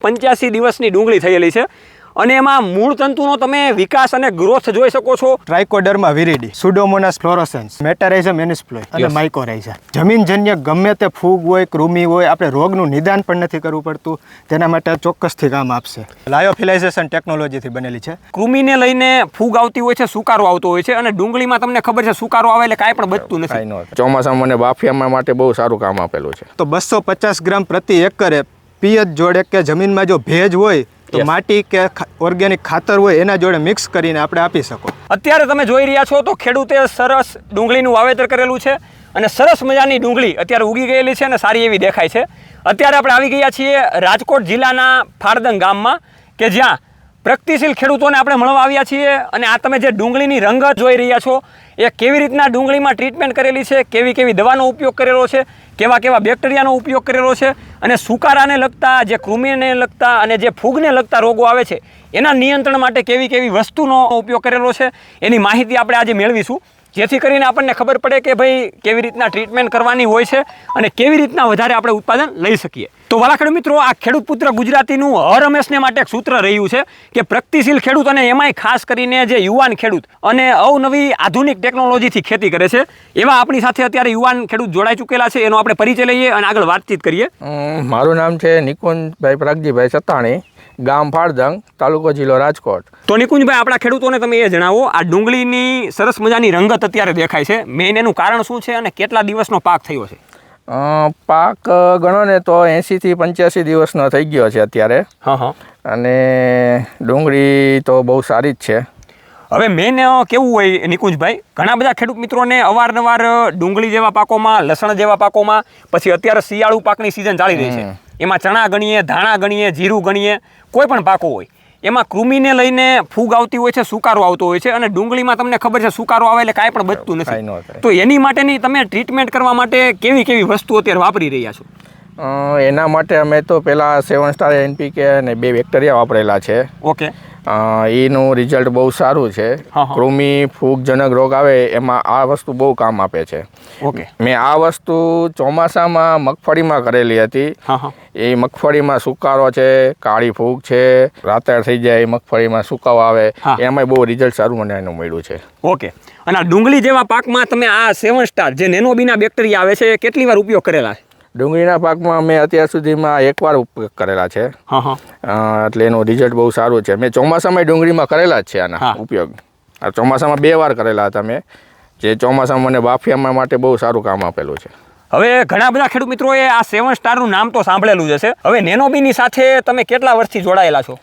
85 દિવસની ડુંગળી થયેલી છે અને એમાં મૂળ તંતુનો તમે વિકાસ અને ગ્રોથ જોઈ શકો છો. ટ્રાઇકોડર્મા વિરિડી, સુડોમોનાસ ફ્લોરોસન્સ, મેટારાઇઝમ એનિસ્પ્લોય અને માઇકોરાઇઝા. જમીનજન્ય ગમે તે ફૂગ હોય, કૃમિ હોય, આપણે રોગનું નિદાન પણ નથી કરવું પડતું. તેના માટે ચોક્કસથી કામ આપશે. લાયોફિલાઇઝેશન ટેકનોલોજીથી બનેલી છે. કૃમિને લઈને ફૂગ આવતી હોય છે, સુકારો આવતો હોય છે અને ડુંગળીમાં તમને ખબર છે સુકારો આવે એટલે કાંઈ પણ બચતું નથી. ચોમાસામાં મને બાફિયામાં માટે બહુ સારું કામ આપેલું છે. તો 250 ગ્રામ પ્રતિ એકરે પિયત જોડે કે જમીનમાં જો ભેજ હોય તો માટી કે ઓર્ગેનિક ખાતર હોય એના જોડે મિક્સ કરીને આપણે આપી શકો. અત્યારે તમે જોઈ રહ્યા છો તો ખેડૂતે સરસ ડુંગળીનું વાવેતર કરેલું છે અને સરસ મજાની ડુંગળી અત્યારે ઉગી ગયેલી છે અને સારી એવી દેખાય છે. અત્યારે આપણે આવી ગયા છીએ રાજકોટ જિલ્લાના ફાળદંગ ગામમાં કે જ્યાં પ્રગતિશીલ ખેડૂતોને આપણે મળવા આવ્યા છીએ અને આ તમે જે ડુંગળીની રંગત જોઈ રહ્યા છો એ કેવી રીતના ડુંગળીમાં ટ્રીટમેન્ટ કરેલી છે, કેવી કેવી દવાનો ઉપયોગ કરેલો છે, કેવા કેવા બેક્ટેરિયાનો ઉપયોગ કરેલો છે અને સુકારાને લગતા, જે કૃમિને લગતા અને જે ફૂગને લગતા રોગો આવે છે એના નિયંત્રણ માટે કેવી કેવી વસ્તુનો ઉપયોગ કરેલો છે એની માહિતી આપણે આજે મેળવીશું, જેથી કરીને આપણને ખબર પડે કે ભાઈ કેવી રીતના ટ્રીટમેન્ટ કરવાની હોય છે અને કેવી રીતના વધારે આપણે ઉત્પાદન લઈ શકીએ. તો વાલા ખેડૂત મિત્રો, આ ખેડૂત પુત્ર ગુજરાતીનું હરહંમેશને માટે એક સૂત્ર રહ્યું છે કે પ્રગતિશીલ ખેડૂત અને એમાંય ખાસ કરીને જે યુવાન ખેડૂત અને અવનવી આધુનિક ટેકનોલોજીથી ખેતી કરે છે એવા આપણી સાથે અત્યારે યુવાન ખેડૂત જોડાઈ ચૂકેલા છે. એનો આપણે પરિચય લઈએ અને આગળ વાતચીત કરીએ. મારું નામ છે નિકુંજભાઈ પ્રાગજીભાઈ સત્તાણી, ગામ ફાળદંગ, તાલુકો જિલ્લો રાજકોટ. તો નિકુંજભાઈ, આપણા ખેડૂતોને તમે એ જણાવો, આ ડુંગળીની સરસ મજાની રંગત અત્યારે દેખાય છે, મેઇન એનું કારણ શું છે અને કેટલા દિવસનો પાક થયો છે? પાક ગણો ને તો 80 થી 85 દિવસનો થઈ ગયો છે અત્યારે. અને ડુંગળી તો બહુ સારી જ છે. હવે મેઇન કેવું હોય નિકુંજભાઈ, ઘણા બધા ખેડૂત મિત્રોને અવારનવાર ડુંગળી જેવા પાકોમાં, લસણ જેવા પાકોમાં, પછી અત્યારે શિયાળુ પાકની સિઝન ચાલી રહી છે એમાં ચણા ગણીએ, ધાણા ગણીએ, જીરું ગણીએ, કોઈ પણ પાકો હોય એમાં કૃમિને લઈને ફૂગ આવતી હોય છે, સુકારો આવતો હોય છે અને ડુંગળીમાં તમને ખબર છે સુકારો આવે એટલે કાંઈ પણ બચતું નથી. તો એની માટેની તમે ટ્રીટમેન્ટ કરવા માટે કેવી કેવી વસ્તુ અત્યારે વાપરી રહ્યા છો? એના માટે અમે તો પહેલાં 7 સ્ટાર NPK અને 2 બેક્ટેરિયા વાપરેલા છે. ઓકે. એનું રિઝલ્ટ બહુ સારું છે. કૃમિ ફૂગજનક રોગ આવે એમાં આ વસ્તુ બહુ કામ આપે છે. ઓકે. મેં આ વસ્તુ ચોમાસામાં મગફળીમાં કરેલી હતી. એ મગફળીમાં સુકારો છે, કાળી ફૂગ છે, રાતળ થઈ જાય, મગફળીમાં સુકાવો આવે, એમાં બહુ રિઝલ્ટ સારું મને એનું મળ્યું છે. ઓકે. અને આ ડુંગળી જેવા પાકમાં તમે આ 7 સ્ટાર જે નેનોબીના બેક્ટેરિયા આવે છે એ કેટલી વાર ઉપયોગ કરેલા છે? ડુંગળીના પાકમાં મેં અત્યાર સુધીમાં 1 વાર ઉપયોગ કરેલા છે. એટલે એનું રિઝલ્ટ બહુ સારું છે. મેં ચોમાસામાં ડુંગળીમાં કરેલા જ છે આના ઉપયોગ. ચોમાસામાં 2 વાર કરેલા હતા મેં, જે ચોમાસામાં મને બાફિયામાં માટે બહુ સારું કામ આપેલું છે. હવે ઘણા બધા ખેડૂત મિત્રોએ આ 7 સ્ટારનું નામ તો સાંભળેલું જ હશે. હવે નેનોબીની સાથે તમે કેટલા વર્ષથી જોડાયેલા છો?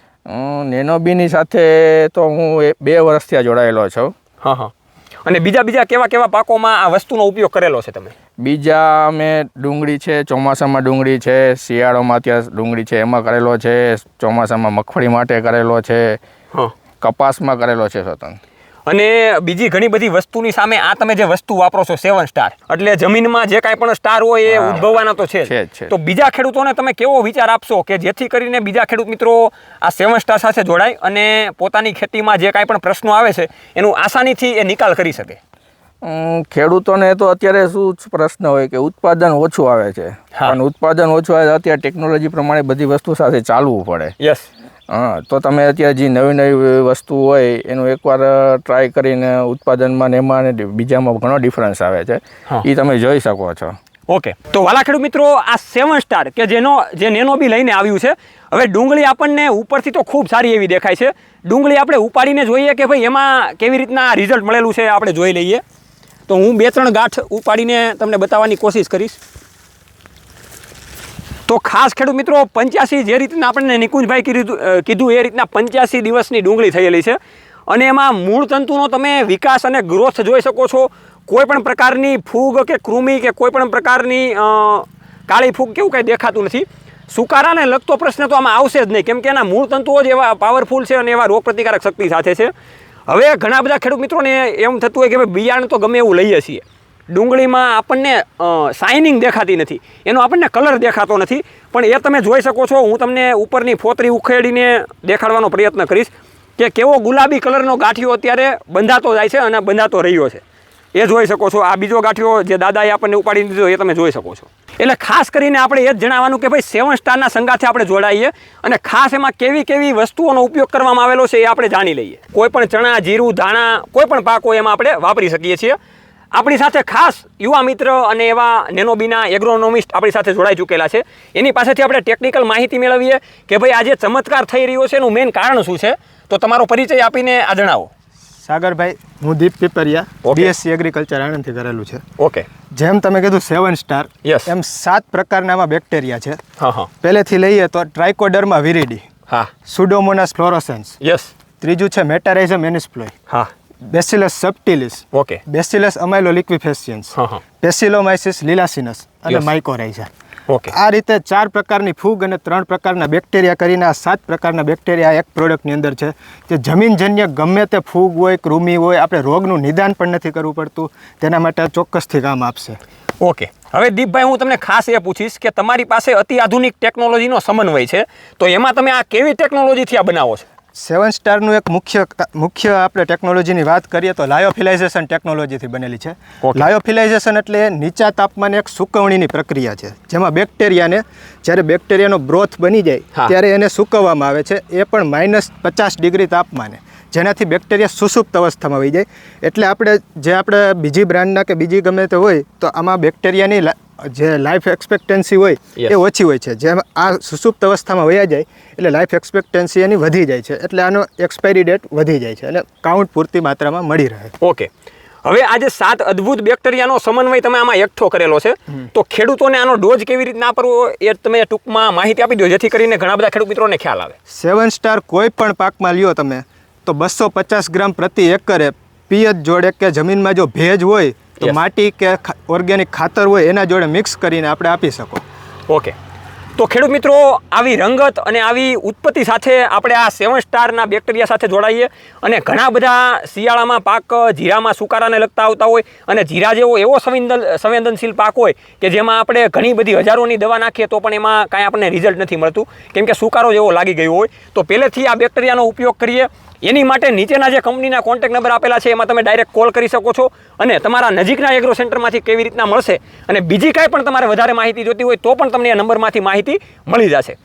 નેનોબીની સાથે તો હું 2 વર્ષથી જોડાયેલો છું. અને બીજા કેવા કેવા પાકોમાં આ વસ્તુનો ઉપયોગ કરેલો છે તમે? બીજા મેં ડુંગળી છે, ચોમાસામાં ડુંગળી છે, શિયાળામાં અત્યારે ડુંગળી છે એમાં કરેલો છે, ચોમાસામાં મગફળી માટે કરેલો છે, કપાસમાં કરેલો છે સ્વતંત્ર. અને બીજી ઘણી બધી વસ્તુની સામે આ તમે જે વસ્તુ વાપરો છો 7 સ્ટાર, એટલે જમીનમાં જે કાંઈ પણ સ્ટાર હોય એ ઉદ્ભવવાના તો છે જ. તો બીજા ખેડૂતોને તમે કેવો વિચાર આપશો કે જેથી કરીને બીજા ખેડૂત મિત્રો આ 7 સ્ટાર સાથે જોડાય અને પોતાની ખેતીમાં જે કાંઈ પણ પ્રશ્નો આવે છે એનું આસાનીથી એ નિકાલ કરી શકે? ખેડૂતોને તો અત્યારે શું પ્રશ્ન હોય કે ઉત્પાદન ઓછું આવે છે, અને ઉત્પાદન ઓછું આવે અત્યારે ટેકનોલોજી પ્રમાણે બધી વસ્તુ સાથે ચાલવું પડે. યસ. તો તમે અત્યારે જે નવી વસ્તુ હોય એનું એકવાર ટ્રાય કરીને ઉત્પાદનમાં ને એમાં ને બીજામાં ઘણો ડિફરન્સ આવે છે, એ તમે જોઈ શકો છો. ઓકે. તો વાલા ખેડૂત મિત્રો, આ 7 સ્ટાર કે જે નેનોબી લઈને આવ્યું છે, હવે ડુંગળી આપણને ઉપરથી તો ખૂબ સારી એવી દેખાય છે. ડુંગળી આપણે ઉપાડીને જોઈએ કે ભાઈ એમાં કેવી રીતના રિઝલ્ટ મળેલું છે આપણે જોઈ લઈએ. તો હું 2-3 ગાંઠ ઉપાડીને તમને બતાવવાની કોશિશ કરીશ. તો ખાસ ખેડૂત મિત્રો, 85 જે રીતના આપણને નિકુંજભાઈ કીધું એ રીતના 85 દિવસની ડુંગળી થયેલી છે અને એમાં મૂળ તંતુનો તમે વિકાસ અને ગ્રોથ જોઈ શકો છો. કોઈ પણ પ્રકારની ફૂગ કે કૃમિ કે કોઈ પણ પ્રકારની કાળી ફૂગ કેવું કંઈ દેખાતું નથી. સુકારાને લગતો પ્રશ્ન તો આમાં આવશે જ નહીં, કેમ કે એના મૂળ તંતુઓ જ એવા પાવરફુલ છે અને એવા રોગપ્રતિકારક શક્તિ સાથે છે. હવે ઘણા બધા ખેડૂત મિત્રોને એમ થતું હોય કે ભાઈ બિયારણ તો ગમે એવું લઈએ છીએ, ડુંગળીમાં આપણને શાઇનિંગ દેખાતી નથી, એનો આપણને કલર દેખાતો નથી. પણ એ તમે જોઈ શકો છો, હું તમને ઉપરની ફોતરી ઉખેડીને દેખાડવાનો પ્રયત્ન કરીશ કે કેવો ગુલાબી કલરનો ગાંઠિયો અત્યારે બંધાતો જાય છે અને બંધાતો રહ્યો છે. એ જોઈ શકો છો. આ બીજો ગાંઠિયો જે દાદાએ આપણને ઉપાડી દીધો એ તમે જોઈ શકો છો. એટલે ખાસ કરીને આપણે એ જ જણાવવાનું કે ભાઈ 7 સ્ટારના સંગાથે આપણે જોડાઈએ અને ખાસ એમાં કેવી કેવી વસ્તુઓનો ઉપયોગ કરવામાં આવેલો છે એ આપણે જાણી લઈએ. કોઈ પણ ચણા, જીરું, ધાણા, કોઈ પણ પાક હોય એમાં આપણે વાપરી શકીએ છીએ. આપણી સાથે ખાસ યુવા મિત્ર અને એવા નેનોબીના એગ્રોનોમિસ્ટ આપણી સાથે જોડાઈ ચૂકેલા છે. એની પાસેથી આપણે ટેકનિકલ માહિતી મેળવીએ કે ભાઈ આ જે ચમત્કાર થઈ રહ્યો છે એનું મેઇન કારણ શું છે. તો તમારો પરિચય આપીને આ જણાવો. સાગરભાઈ, હું દીપ પીપરિયા, Okay. બીએસસી એગ્રીકલ્ચર આણંદથી કરેલું છે. ઓકે. જેમ તમે કીધું 7 સ્ટાર, Yes. એમ 7 પ્રકારનામાં બેક્ટેરિયા છે. હા હા પહેલેથી લઈએ તો ટ્રાઇકોડર્મા વિરિડી, હા સુડોમોનાસ ફ્લોરોસેન્સ, યસ ત્રીજું છે મેટારાઇઝમ એનિસ્પ્લોય, હા બેસિલસ સબટિલિસ, ઓકે બેસિલસ અમાઇલોલિક્વિફેસિયન્સ, હા હા પેસિલોમાઇસિસ લિલાસિનસ અને Yes. માઇકોરાઇઝા. ઓકે. આ રીતે 4 પ્રકારની ફૂગ અને 3 પ્રકારના બેક્ટેરિયા કરીને આ 7 પ્રકારના બેક્ટેરિયા એક પ્રોડક્ટની અંદર છે, જે જમીનજન્ય ગમે તે ફૂગ હોય, કૃમિ હોય, આપણે રોગનું નિદાન પણ નથી કરવું પડતું. તેના માટે ચોક્કસથી કામ આપશે. ઓકે. હવે દીપભાઈ, હું તમને ખાસ એ પૂછીશ કે તમારી પાસે અતિ આધુનિક ટેકનોલોજીનો સમન્વય છે, તો એમાં તમે આ કેવી ટેકનોલોજીથી આ બનાવો છો? 7 સ્ટારનું એક મુખ્ય આપણે ટેકનોલોજીની વાત કરીએ તો લાયોફિલાઇઝેશન ટેકનોલોજીથી બનેલી છે. Okay. લાયોફિલાઇઝેશન એટલે નીચા તાપમાને એક સૂકવણીની પ્રક્રિયા છે, જેમાં બેક્ટેરિયાને જ્યારે બેક્ટેરિયાનો બ્રોથ બની જાય હા. ત્યારે એને સૂકવવામાં આવે છે, એ પણ -50 ડિગ્રી તાપમાને, જેનાથી બેક્ટેરિયા સુસુપ્ત અવસ્થામાં વહી જાય. એટલે આપણે બીજી બ્રાન્ડના કે બીજી ગમે તે હોય તો આમાં બેક્ટેરિયાની જે લાઈફ એક્સપેક્ટન્સી હોય Yes. એ ઓછી હોય છે. જેમ આ સુસુપ્ત અવસ્થામાં વયા જાય એટલે લાઈફ એક્સપેક્ટન્સી એની વધી જાય છે, એટલે આનો એક્સપાયરી ડેટ વધી જાય છે અને કાઉન્ટ પૂરતી માત્રામાં મળી રહે. ઓકે. હવે આ જે 7 અદ્ભુત બેક્ટેરિયાનો સમન્વય તમે આમાં એકઠો કરેલો છે, તો ખેડૂતોને આનો ડોઝ કેવી રીતના આપવો એ તમે ટૂંકમાં માહિતી આપી દો, જેથી કરીને ઘણા બધા ખેડૂત મિત્રોને ખ્યાલ આવે. 7 સ્ટાર કોઈ પણ પાકમાં લ્યો તમે તો 250 ગ્રામ પ્રતિ એકરે પિયત જોડે કે જમીનમાં જો ભેજ હોય તો Yes. માટી કે ઓર્ગેનિક ખાતર હોય એના જોડે મિક્સ કરીને આપણે આપી શકો. ઓકે. તો ખેડૂત મિત્રો, આવી રંગત અને આવી ઉત્પત્તિ સાથે આપણે આ 7 સ્ટારના બેક્ટેરિયા સાથે જોડાઈએ અને ઘણા બધા શિયાળામાં પાક જીરામાં સુકારાને લગતા આવતા હોય અને જીરા જેવો એવો સંવેદનશીલ પાક હોય કે જેમાં આપણે ઘણી બધી હજારોની દવા નાખીએ તો પણ એમાં કાંઈ આપણને રિઝલ્ટ નથી મળતું, કેમ કે સુકારો જેવો લાગી ગયો હોય. તો પહેલેથી આ બેક્ટેરિયાનો ઉપયોગ કરીએ. એની માટે નીચેના જે કંપનીના કોન્ટેક્ટ નંબર આપેલા છે એમાં તમે ડાયરેક્ટ કોલ કરી શકો છો અને તમારા નજીકના એગ્રો સેન્ટરમાંથી કેવી રીતના મળશે અને બીજી કાંઈ પણ તમારે વધારે માહિતી જોતી હોય તો પણ તમને એ નંબરમાંથી માહિતી મળી જશે.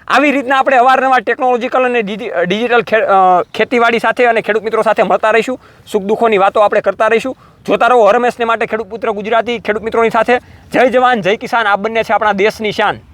આવી રીતના આપણે અવારનવાર ટેકનોલોજીકલ અને ડિજિટલ ખેતીવાડી સાથે અને ખેડૂત મિત્રો સાથે મળતા રહીશું. સુખ દુઃખોની વાતો આપણે કરતા રહીશું. જોતા રહો હરમેશને માટે ખેડૂત પુત્ર ગુજરાતી ખેડૂત મિત્રોની સાથે. જય જવાન જય કિસાન, આ બંને છે આપણા દેશની શાન.